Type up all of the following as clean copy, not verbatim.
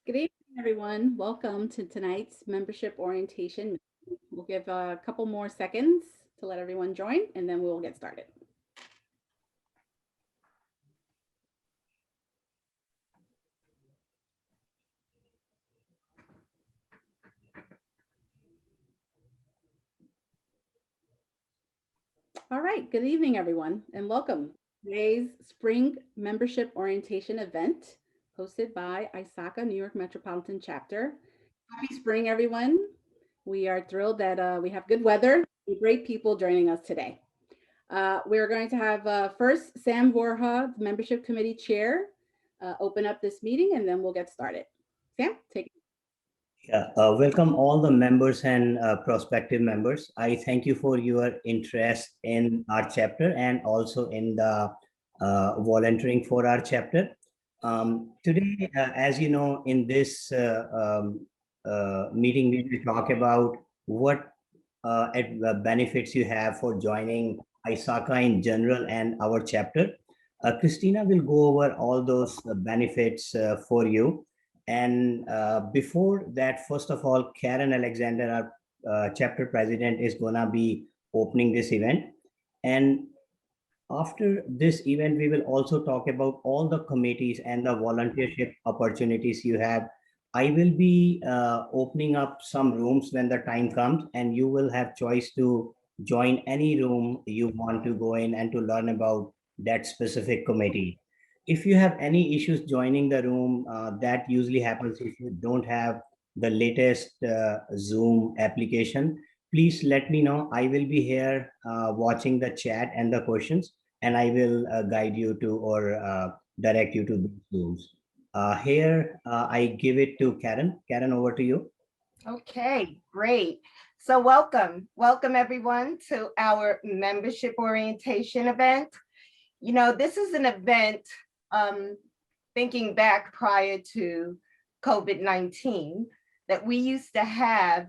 Good evening, everyone. Welcome to tonight's membership orientation. We'll give a couple more seconds to let everyone join, and then we'll get started. All right, good evening, everyone, and welcome. Today's spring membership orientation event hosted by ISACA New York Metropolitan Chapter. Happy spring, everyone. We are thrilled that we have good weather and great people joining us today. We're going to have first Sam Vorha, the Membership Committee Chair, open up this meeting, and then we'll get started. Sam, take it. Yeah, welcome all the members and prospective members. I thank you for your interest in our chapter and also in the volunteering for our chapter. Today, as you know, in this meeting, we will talk about what benefits you have for joining ISACA in general and our chapter. Christina will go over all those benefits for you. And before that, first of all, Karen Alexander, our chapter president, is gonna be opening this event. And after this event, we will also talk about all the committees and the volunteership opportunities you have. I will be opening up some rooms when the time comes, and you will have choice to join any room you want to go in and to learn about that specific committee. If you have any issues joining the room, that usually happens if you don't have the latest Zoom application. Please let me know. I will be here watching the chat and the questions, and I will guide you to or direct you to those rooms. Here, I give it to Karen. Karen, over to you. Okay, great. So welcome everyone to our membership orientation event. You know, this is an event thinking back prior to COVID-19 that we used to have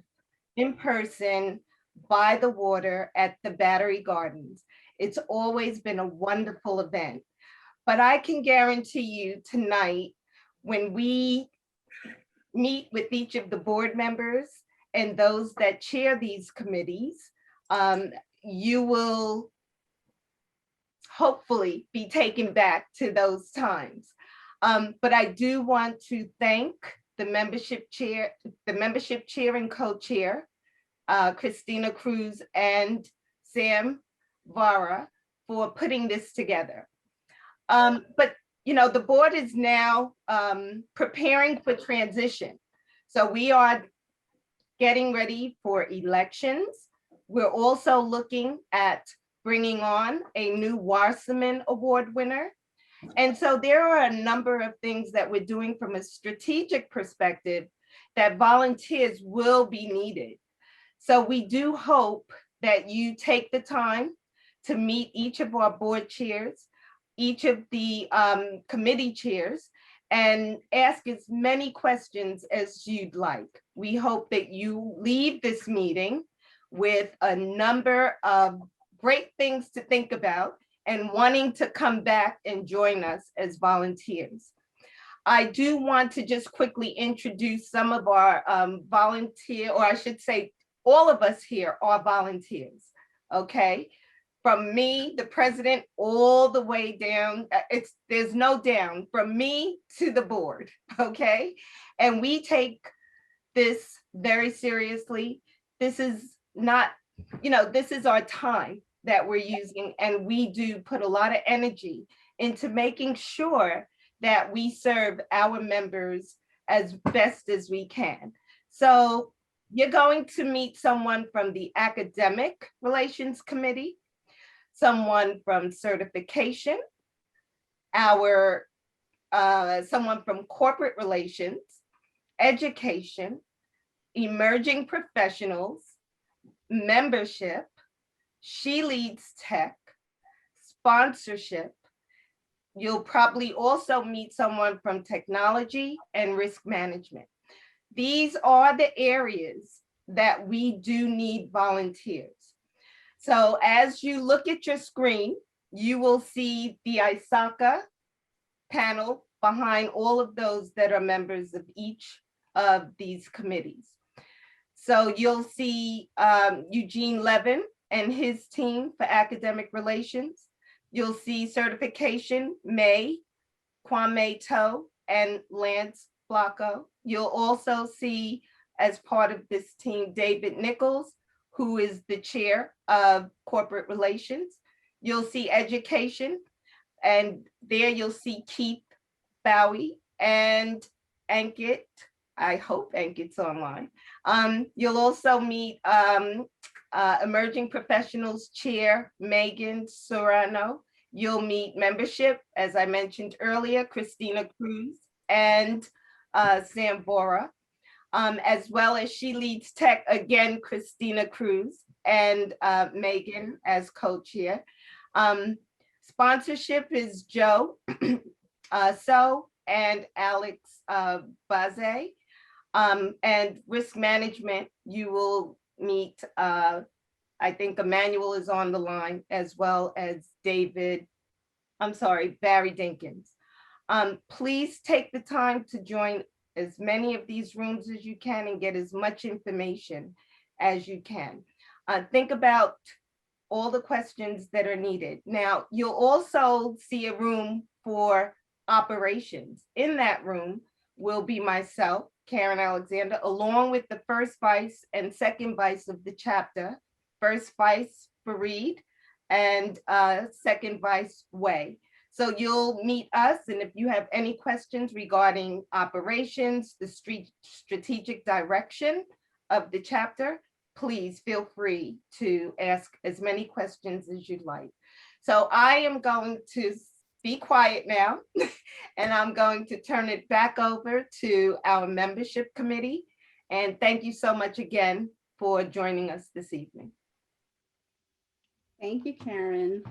in person by the water at the Battery Gardens. It's always been a wonderful event, but I can guarantee you tonight, when we meet with each of the board members and those that chair these committees, you will hopefully be taken back to those times. But I do want to thank the membership chair and co-chair, Christina Cruz and Sam Vara, for putting this together. But you know, the board is now preparing for transition. So we are getting ready for elections. We're also looking at bringing on a new Wasserman Award winner. And so there are a number of things that we're doing from a strategic perspective that volunteers will be needed. So we do hope that you take the time to meet each of our board chairs, each of the committee chairs, and ask as many questions as you'd like. We hope that you leave this meeting with a number of great things to think about and wanting to come back and join us as volunteers. I do want to just quickly introduce some of our volunteer, or I should say, all of us here are volunteers, okay? From me, the president, all the way down, there's no down, from me to the board, okay? And we take this very seriously. This is not, you know, this is our time that we're using, and we do put a lot of energy into making sure that we serve our members as best as we can. So you're going to meet someone from the Academic Relations Committee, someone from certification, someone from corporate relations, education, emerging professionals, membership, She Leads Tech, sponsorship. You'll probably also meet someone from technology and risk management. These are the areas that we do need volunteers. So as you look at your screen, you will see the ISACA panel behind all of those that are members of each of these committees. So you'll see Eugene Levin and his team for academic relations. You'll see certification, May, Kwame Toe, and Lance Flacco. You'll also see, as part of this team, David Nichols, who is the chair of corporate relations. You'll see education, and there you'll see Keith Bowie and Ankit. I hope Ankit's online. You'll also meet Emerging Professionals Chair Megan Serrano. You'll meet membership, as I mentioned earlier, Christina Cruz and Sam Bora, as well as she leads tech, again, Christina Cruz and Megan as co-chair. Sponsorship is Joe So and Alex Baze. And risk management, you will meet, I think Emmanuel is on the line, as well as Barry Dinkins. Please take the time to join as many of these rooms as you can and get as much information as you can. Think about all the questions that are needed. Now, you'll also see a room for operations. In that room will be myself, Karen Alexander, along with the first vice and second vice of the chapter, first vice Fareed and second vice Way. So you'll meet us, and if you have any questions regarding operations, the strategic direction of the chapter, please feel free to ask as many questions as you'd like. So I am going to be quiet now, and I'm going to turn it back over to our membership committee. And thank you so much again for joining us this evening. Thank you, Karen.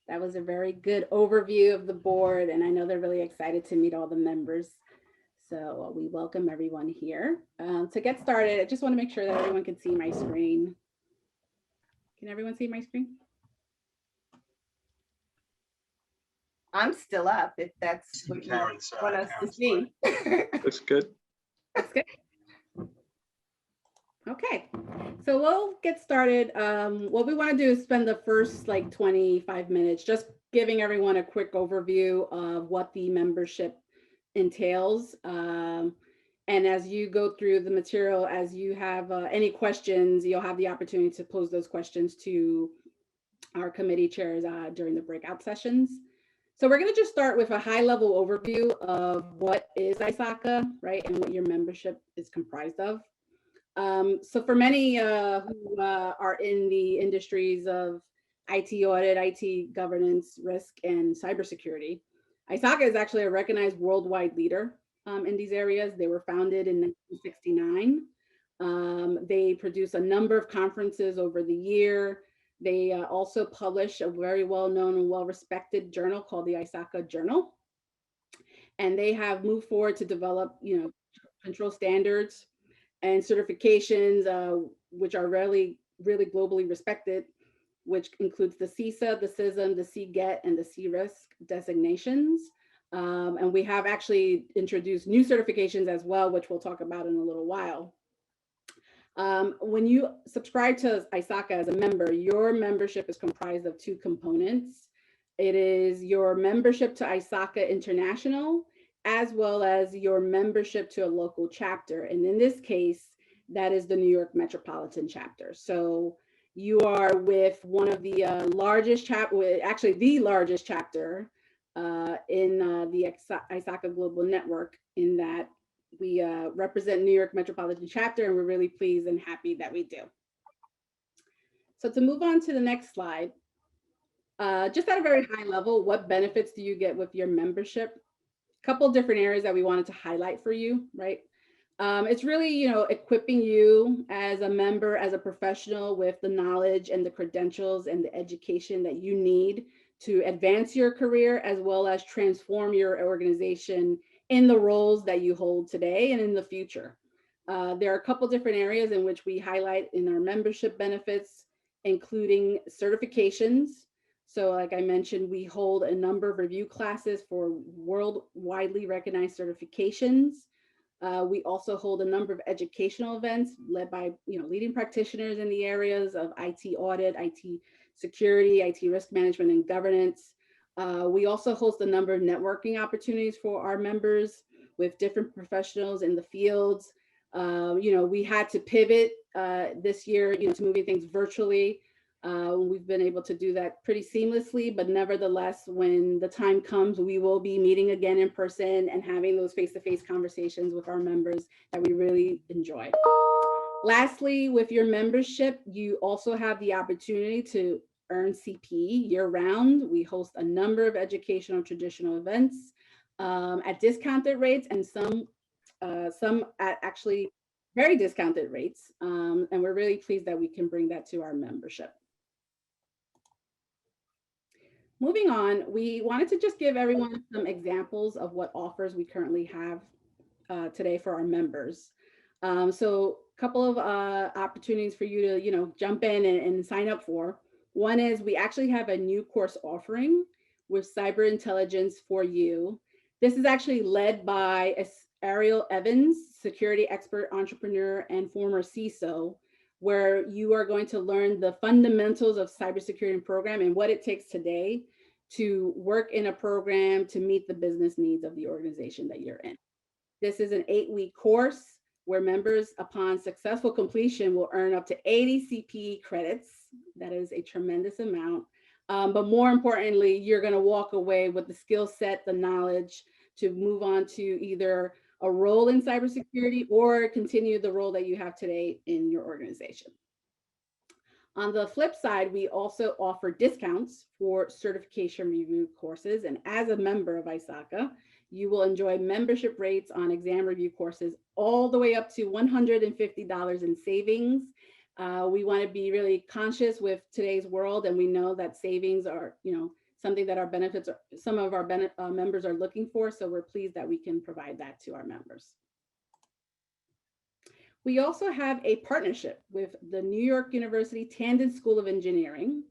That was a very good overview of the board, and I know they're really excited to meet all the members. So we welcome everyone here. To get started, I just want to make sure that everyone can see my screen. Can everyone see my screen? I'm still up if that's what you want us to see. Looks good. That's good. Okay, so we'll get started. What we want to do is spend the first like 25 minutes just giving everyone a quick overview of what the membership entails. And as you go through the material, as you have any questions, you'll have the opportunity to pose those questions to our committee chairs during the breakout sessions. So we're going to just start with a high-level overview of what is ISACA, right, and what your membership is comprised of. So for many who are in the industries of IT audit, IT governance, risk, and cybersecurity, ISACA is actually a recognized worldwide leader in these areas. They were founded in 1969. They produce a number of conferences over the year. They also publish a very well-known and well-respected journal called the ISACA Journal. And they have moved forward to develop, control standards and certifications, which are really globally respected, which includes the CISA, the CISM, the CGET, and the CRISC designations. And we have actually introduced new certifications as well, which we'll talk about in a little while. When you subscribe to ISACA as a member, your membership is comprised of two components. It is your membership to ISACA International, as well as your membership to a local chapter. And in this case, that is the New York Metropolitan chapter. So you are with one of the largest actually the largest chapter in the ISACA Global Network, in that we represent New York Metropolitan chapter, and we're really pleased and happy that we do. So to move on to the next slide, just at a very high level, what benefits do you get with your membership? A couple of different areas that we wanted to highlight for you, right? It's really, equipping you as a member, as a professional, with the knowledge and the credentials and the education that you need to advance your career, as well as transform your organization in the roles that you hold today and in the future. There are a couple different areas in which we highlight in our membership benefits, including certifications. So like I mentioned, we hold a number of review classes for worldwide recognized certifications. We also hold a number of educational events led by leading practitioners in the areas of IT audit, IT security, IT risk management, and governance. We also host a number of networking opportunities for our members with different professionals in the fields. We had to pivot this year, to moving things virtually. We've been able to do that pretty seamlessly, but nevertheless, when the time comes, we will be meeting again in person and having those face-to-face conversations with our members that we really enjoy. Lastly, with your membership, you also have the opportunity to earn CPE year-round. We host a number of educational traditional events at discounted rates, and some at actually very discounted rates. And we're really pleased that we can bring that to our membership. Moving on, we wanted to just give everyone some examples of what offers we currently have today for our members. So a couple of opportunities for you to, jump in and sign up for. One is we actually have a new course offering with Cyber Intelligence for You. This is actually led by Ariel Evans, security expert, entrepreneur, and former CISO, where you are going to learn the fundamentals of cybersecurity program and what it takes today to work in a program to meet the business needs of the organization that you're in. This is an 8-week course where members, upon successful completion, will earn up to 80 CPE credits. That is a tremendous amount. But more importantly, you're going to walk away with the skill set, the knowledge to move on to either a role in cybersecurity or continue the role that you have today in your organization. On the flip side, we also offer discounts for certification review courses. And as a member of ISACA, you will enjoy membership rates on exam review courses all the way up to $150 in savings. We want to be really conscious with today's world, and we know that savings are, something that some of our members are looking for. So we're pleased that we can provide that to our members. We also have a partnership with the New York University Tandon School of Engineering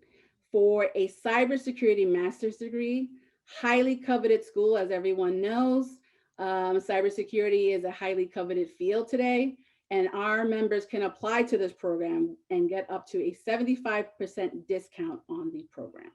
for a cybersecurity master's degree, highly coveted school, as everyone knows. Cybersecurity is a highly coveted field today, and our members can apply to this program and get up to a 75% discount on the program.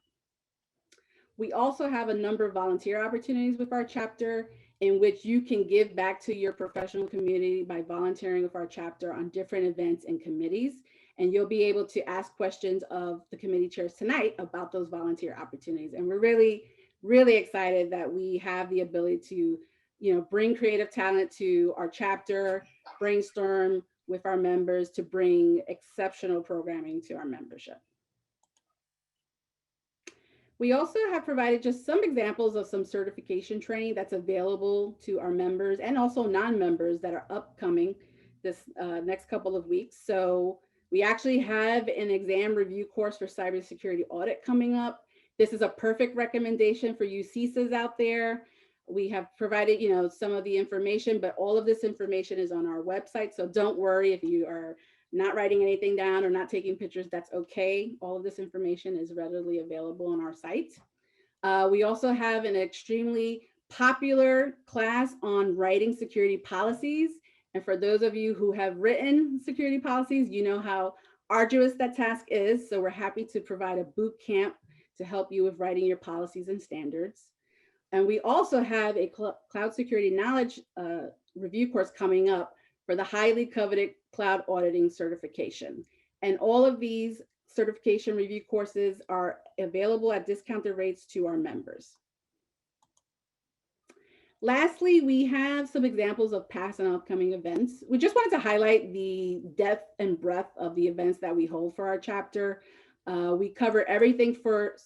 We also have a number of volunteer opportunities with our chapter in which you can give back to your professional community by volunteering with our chapter on different events and committees. And you'll be able to ask questions of the committee chairs tonight about those volunteer opportunities. And we're really, really excited that we have the ability to, bring creative talent to our chapter, brainstorm with our members to bring exceptional programming to our membership. We also have provided just some examples of some certification training that's available to our members and also non-members that are upcoming this next couple of weeks. So we actually have an exam review course for cybersecurity audit coming up. This is a perfect recommendation for you CISAs out there. We have provided, some of the information, but all of this information is on our website. So don't worry if you are not writing anything down or not taking pictures, that's okay. All of this information is readily available on our site. We also have an extremely popular class on writing security policies. And for those of you who have written security policies, you know how arduous that task is. So we're happy to provide a boot camp to help you with writing your policies and standards. And we also have a cloud security knowledge review course coming up for the highly coveted cloud auditing certification. And all of these certification review courses are available at discounted rates to our members. Lastly, we have some examples of past and upcoming events. We just wanted to highlight the depth and breadth of the events that we hold for our chapter. We cover everything for,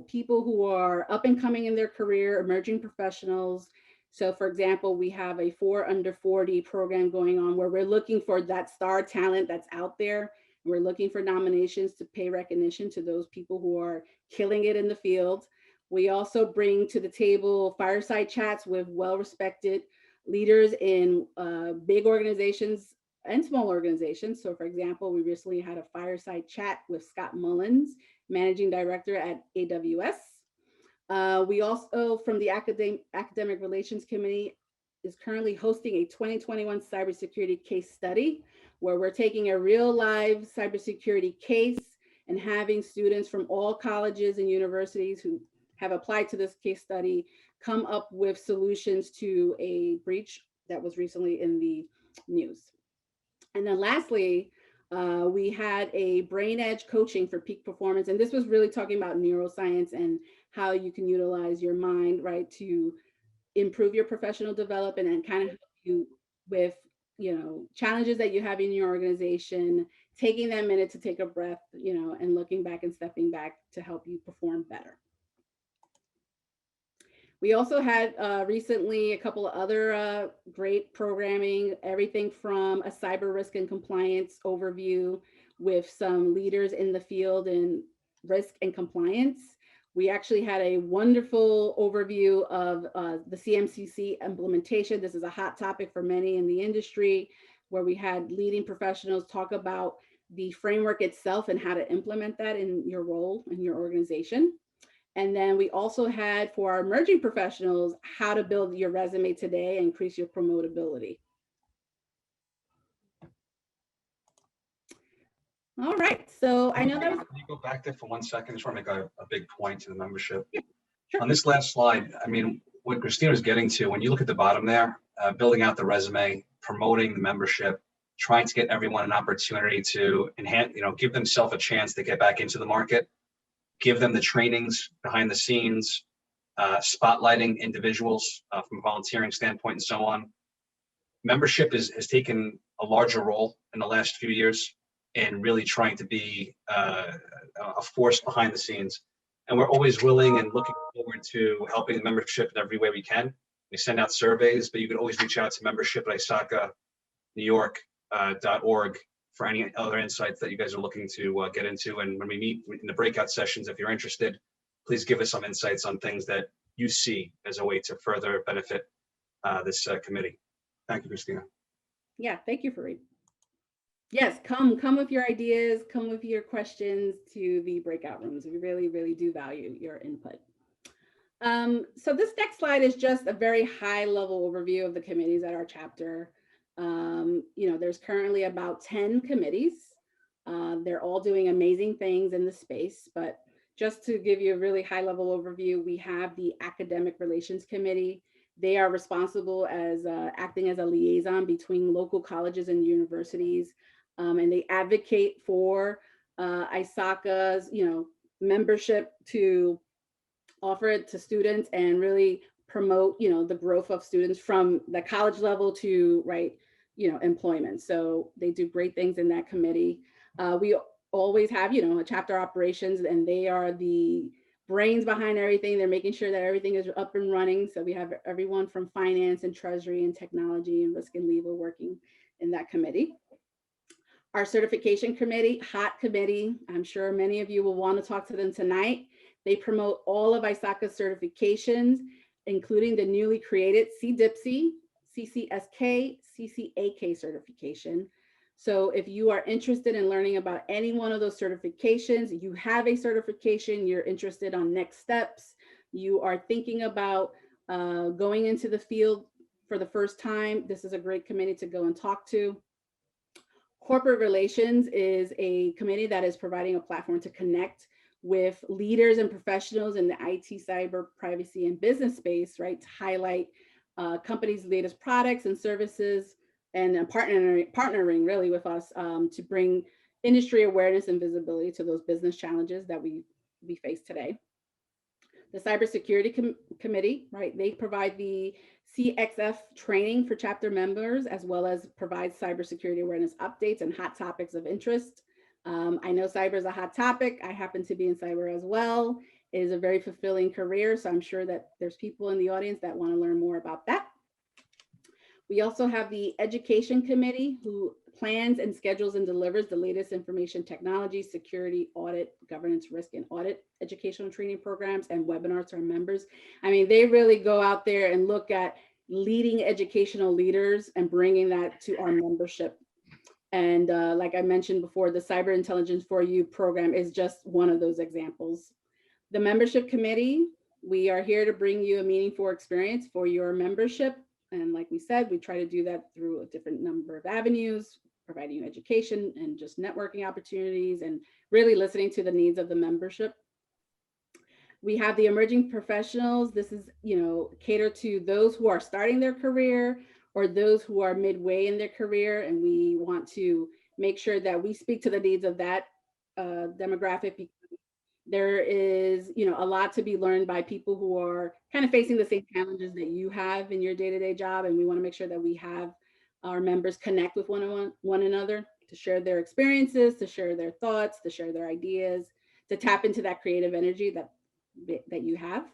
people who are up and coming in their career, emerging professionals. So for example, we have a 4 under 40 program going on where we're looking for that star talent that's out there. We're looking for nominations to pay recognition to those people who are killing it in the field. We also bring to the table fireside chats with well-respected leaders in big organizations and small organizations. So for example, we recently had a fireside chat with Scott Mullins, Managing Director at AWS. We also, from the Academic Relations Committee, is currently hosting a 2021 cybersecurity case study, where we're taking a real live cybersecurity case and having students from all colleges and universities who have applied to this case study come up with solutions to a breach that was recently in the news. And then lastly, we had a brain edge coaching for peak performance. And this was really talking about neuroscience and how you can utilize your mind, right, to improve your professional development and kind of help you with, challenges that you have in your organization, taking that minute to take a breath, and looking back and stepping back to help you perform better. We also had recently a couple of other great programming, everything from a cyber risk and compliance overview with some leaders in the field in risk and compliance. We actually had a wonderful overview of the CMCC implementation. This is a hot topic for many in the industry, where we had leading professionals talk about the framework itself and how to implement that in your role in your organization. And then we also had, for our emerging professionals, how to build your resume today and increase your promotability. All right, so I know that was— Can you go back there for 1 second? I just want to make a big point to the membership. Yeah, sure. On this last slide, I mean, what Christina was getting to, when you look at the bottom there, building out the resume, promoting the membership, trying to get everyone an opportunity to enhance, give themselves a chance to get back into the market, give them the trainings behind the scenes, spotlighting individuals from a volunteering standpoint and so on. Membership has taken a larger role in the last few years and really trying to be a force behind the scenes. And we're always willing and looking forward to helping the membership in every way we can. We send out surveys, but you can always reach out to membership at ISACANYork.org for any other insights that you guys are looking to get into. And when we meet in the breakout sessions, if you're interested, please give us some insights on things that you see as a way to further benefit this committee. Thank you, Christina. Yeah, thank you, Fareed. Yes, come with your ideas, come with your questions to the breakout rooms. We really, really do value your input. So this next slide is just a very high level overview of the committees at our chapter. There's currently about 10 committees. They're all doing amazing things in the space, but just to give you a really high level overview, we have the Academic Relations Committee. They are responsible as acting as a liaison between local colleges and universities. And they advocate for ISACA's, membership to offer it to students and really promote, the growth of students from the college level to, employment. So they do great things in that committee. We always have, a chapter operations, and they are the brains behind everything. They're making sure that everything is up and running. So we have everyone from finance and treasury and technology and risk and legal working in that committee. Our certification committee, hot committee. I'm sure many of you will want to talk to them tonight. They promote all of ISACA's certifications, including the newly created CDIPSI, CCSK, CCAK certification. So if you are interested in learning about any one of those certifications, you have a certification, you're interested on next steps, you are thinking about going into the field for the first time, this is a great committee to go and talk to. Corporate Relations is a committee that is providing a platform to connect with leaders and professionals in the IT, cyber, privacy, and business space, right? To highlight companies' latest products and services, and partnering really with us to bring industry awareness and visibility to those business challenges that we face today. The Cybersecurity Committee, right? They provide the CXF training for chapter members, as well as provide cybersecurity awareness updates and hot topics of interest. I know cyber is a hot topic. I happen to be in cyber as well. It is a very fulfilling career, so I'm sure that there's people in the audience that want to learn more about that. We also have the Education Committee, who plans and schedules and delivers the latest information technology, security, audit, governance, risk, and audit educational training programs and webinars to our members. I mean, they really go out there and look at leading educational leaders and bringing that to our membership And like I mentioned before, the Cyber Intelligence for You program is just one of those examples. The membership committee, we are here to bring you a meaningful experience for your membership. And like we said, we try to do that through a different number of avenues, providing you education and just networking opportunities and really listening to the needs of the membership. We have the emerging professionals. This is, cater to those who are starting their career or those who are midway in their career. And we want to make sure that we speak to the needs of that demographic. There is, a lot to be learned by people who are kind of facing the same challenges that you have in your day-to-day job. And we want to make sure that we have our members connect with one another to share their experiences, to share their thoughts, to share their ideas, to tap into that creative energy that you have.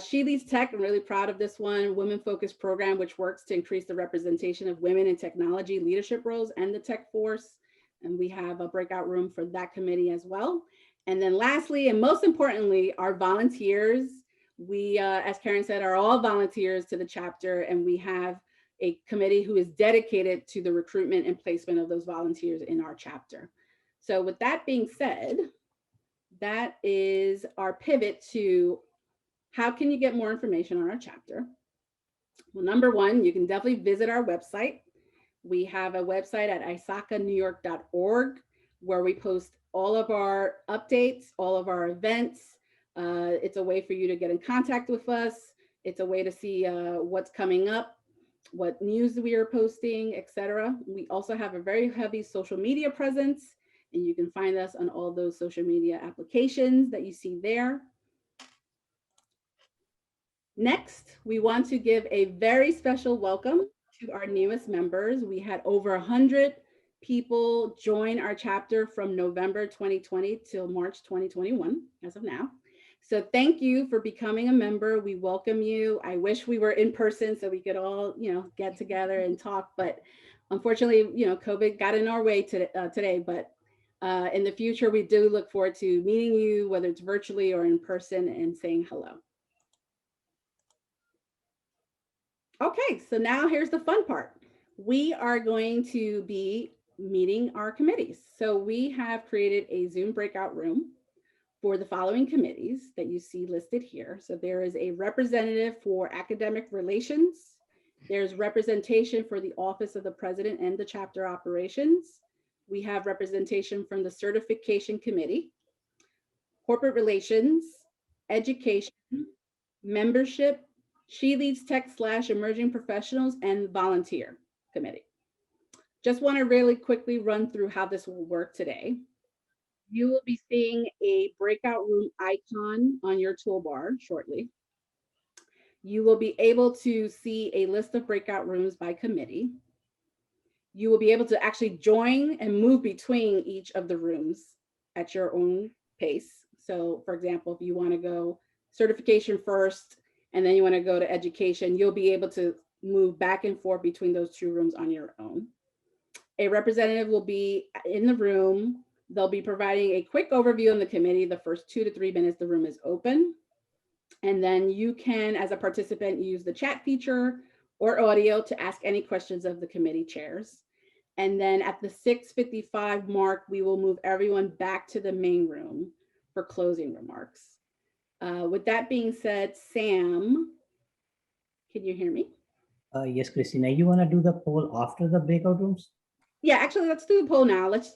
She Leads Tech, I'm really proud of this one, women-focused program, which works to increase the representation of women in technology leadership roles and the tech force. And we have a breakout room for that committee as well. And then lastly, and most importantly, our volunteers. We, as Karen said, are all volunteers to the chapter, and we have a committee who is dedicated to the recruitment and placement of those volunteers in our chapter. So with that being said, that is our pivot to how can you get more information on our chapter? Well, number one, you can definitely visit our website. We have a website at ISACANYMetro.org where we post all of our updates, all of our events. It's a way for you to get in contact with us. It's a way to see what's coming up, what news we are posting, etc. We also have a very heavy social media presence, and you can find us on all those social media applications that you see there. Next, we want to give a very special welcome to our newest members. We had over 100 people join our chapter from November 2020 till March 2021 as of now. So thank you for becoming a member. We welcome you. I wish we were in person so we could all, get together and talk, but unfortunately, COVID got in our way today, but in the future, we do look forward to meeting you, whether it's virtually or in person, and saying hello. Okay, so now here's the fun part. We are going to be meeting our committees. So we have created a Zoom breakout room for the following committees that you see listed here. So there is a representative for academic relations. There's representation for the Office of the President and the chapter operations. We have representation from the certification committee, corporate relations, education, membership, She Leads Tech / emerging professionals, and volunteer committee. Just want to really quickly run through how this will work today. You will be seeing a breakout room icon on your toolbar shortly. You will be able to see a list of breakout rooms by committee. You will be able to actually join and move between each of the rooms at your own pace. So for example, if you want to go certification first, and then you want to go to education, you'll be able to move back and forth between those two rooms on your own. A representative will be in the room. They'll be providing a quick overview on the committee. The first 2 to 3 minutes the room is open. And then you can, as a participant, use the chat feature or audio to ask any questions of the committee chairs. And then at the 6:55 mark, we will move everyone back to the main room for closing remarks. With that being said, Sam, can you hear me? Yes, Christina, you want to do the poll after the breakout rooms? Yeah, actually, let's do the poll now. Let's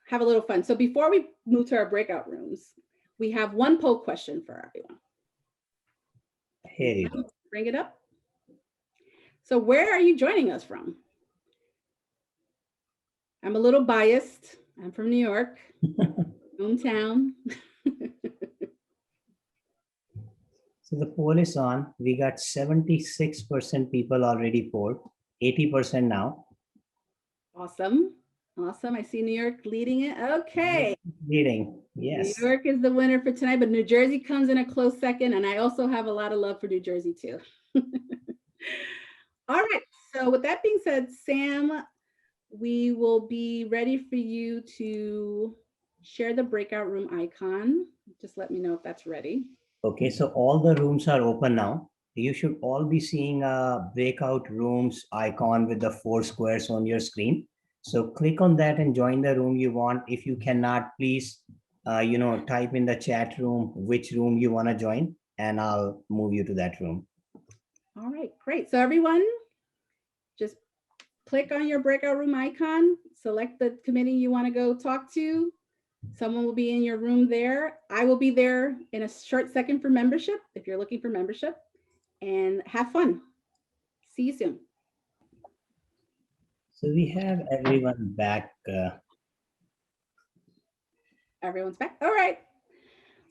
have a little fun. So before we move to our breakout rooms, we have one poll question for everyone. Here you go. Bring it up. So where are you joining us from? I'm a little biased. I'm from New York, hometown. So the poll is on. We got 76% people already polled, 80% now. Awesome. Awesome. I see New York leading it. Okay. Leading, yes. New York is the winner for tonight, but New Jersey comes in a close second. And I also have a lot of love for New Jersey too. All right. So with that being said, Sam, we will be ready for you to share the breakout room icon. Just let me know if that's ready. Okay, so all the rooms are open now. You should all be seeing a breakout rooms icon with the 4 squares on your screen. So click on that and join the room you want. If you cannot, please, type in the chat room which room you want to join, and I'll move you to that room. All right, great. So everyone, just click on your breakout room icon, select the committee you want to go talk to. Someone will be in your room there. I will be there in a short second for membership, if you're looking for membership, and have fun. See you soon. So we have everyone back. Everyone's back. All right.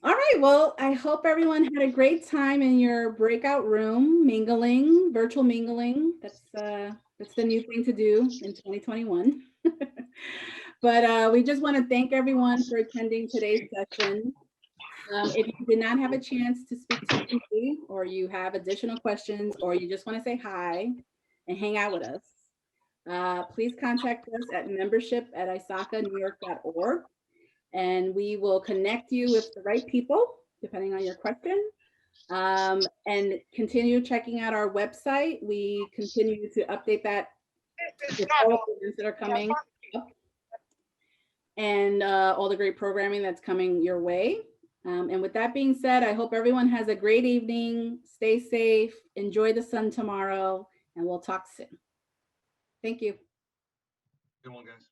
All right. Well, I hope everyone had a great time in your breakout room, mingling, virtual mingling. That's the new thing to do in 2021. But we just want to thank everyone for attending today's session. If you did not have a chance to speak to me, or you have additional questions, or you just want to say hi and hang out with us, please contact us at membership@ISACANYork.org, and we will connect you with the right people, depending on your question. And continue checking out our website. We continue to update that with all of the events that are coming up, and all the great programming that's coming your way. And with that being said, I hope everyone has a great evening. Stay safe, enjoy the sun tomorrow, and we'll talk soon. Thank you. Good one, guys.